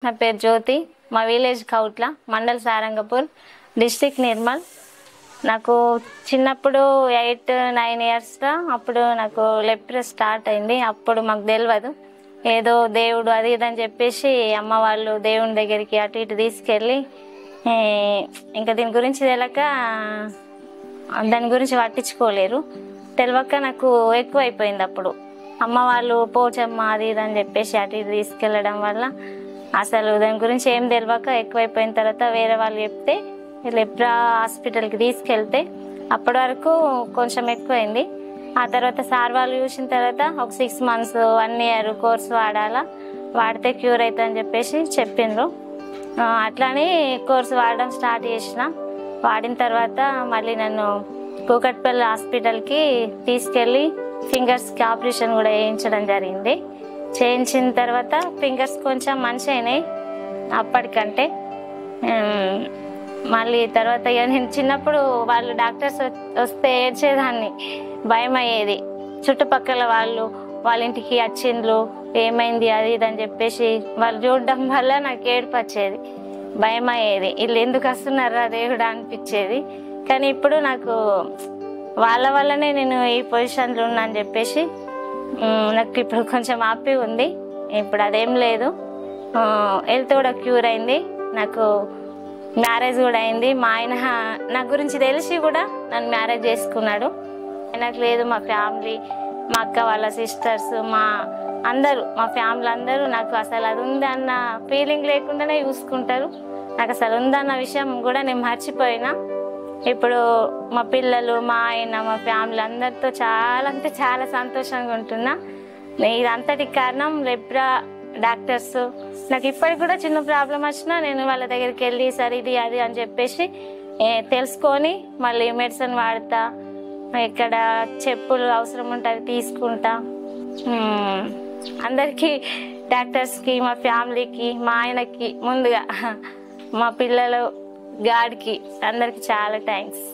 నా పేరు జ్యోతి. మా విలేజ్ కౌట్ల, మండల్ సారంగపూర్, డిస్ట్రిక్ట్ నిర్మల్. నాకు చిన్నప్పుడు 8-9 ఇయర్స్లో అప్పుడు నాకు లెప్ర స్టార్ట్ అయింది. అప్పుడు మాకు తెలియదు, ఏదో దేవుడు అది ఇదని చెప్పేసి అమ్మ వాళ్ళు దేవుని దగ్గరికి అటు ఇటు తీసుకెళ్ళి ఇంకా దీని గురించి తెలియక దాని గురించి పట్టించుకోలేరు. తెలియక నాకు ఎక్కువ అయిపోయింది. అప్పుడు అమ్మ వాళ్ళు పోచమ్మ అది ఇదని చెప్పేసి అటు ఇటు తీసుకెళ్ళడం వల్ల అసలు దాని గురించి ఏం తెలియక ఎక్కువైపోయిన తర్వాత వేరే వాళ్ళు చెప్తే లెప్రా హాస్పిటల్కి తీసుకెళ్తే అప్పటి వరకు కొంచెం ఎక్కువైంది. ఆ తర్వాత సార్ వాళ్ళు చూసిన తర్వాత ఒక 6 months 1 year కోర్స్ వాడాలా, వాడితే క్యూర్ అవుతుంది అని చెప్పేసి చెప్పిండ్రు. అట్లానే కోర్స్ వాడడం స్టార్ట్ చేసిన. వాడిన తర్వాత మళ్ళీ నన్ను కూకట్పల్లి హాస్పిటల్కి తీసుకెళ్ళి ఫింగర్స్కి ఆపరేషన్ కూడా చేయించడం జరిగింది. చేయించిన తర్వాత ఫింగర్స్ కొంచెం మంచి అయినాయి అప్పటికంటే. మళ్ళీ తర్వాత నేను చిన్నప్పుడు వాళ్ళు డాక్టర్స్ వస్తే ఏడ్చేదాన్ని, భయం అయ్యేది. చుట్టుపక్కల వాళ్ళ ఇంటికి వచ్చిండ్రు, ఏమైంది అది ఇదని చెప్పేసి వాళ్ళు చూడడం వల్ల నాకు ఏడుపు వచ్చేది, భయం అయ్యేది. వీళ్ళు ఎందుకు వస్తున్నారా దేవుడా అనిపించేది. కానీ ఇప్పుడు నాకు వాళ్ళ వల్లనే నేను ఈ పొజిషన్లో ఉన్నా అని చెప్పేసి నాకు ఇప్పుడు కొంచెం హ్యాపీ ఉంది. ఇప్పుడు అదేం లేదు, హెల్త్ కూడా క్యూర్ అయింది. నాకు మ్యారేజ్ కూడా అయింది. మా ఆయన నా గురించి తెలిసి కూడా నన్ను మ్యారేజ్ చేసుకున్నాడు. నాకు లేదు, మా ఫ్యామిలీ, మా అక్క వాళ్ళ సిస్టర్స్, మా ఫ్యామిలీ అందరూ నాకు అసలు అది ఉందన్న ఫీలింగ్ లేకుండానే చూసుకుంటారు. నాకు అసలు ఉందన్న విషయం కూడా నేను మర్చిపోయినా. ఇప్పుడు మా పిల్లలు, మా ఆయన, మా ఫ్యామిలీ అందరితో చాలా అంటే చాలా సంతోషంగా ఉంటున్నా. ఇదంతటికి కారణం లెప్రా డాక్టర్స్. నాకు ఇప్పటికి కూడా చిన్న ప్రాబ్లం వచ్చినా నేను వాళ్ళ దగ్గరికి వెళ్ళి సరే ఇది అది అని చెప్పేసి తెలుసుకొని మళ్ళీ మెడిసిన్ వాడతా. ఇక్కడ చెప్పులు అవసరం ఉంటే అవి తీసుకుంటా. అందరికీ, డాక్టర్స్కి, మా ఫ్యామిలీకి, మా ఆయనకి, ముందుగా మా పిల్లలు, గాడికి అందరికి చాలా థ్యాంక్స్.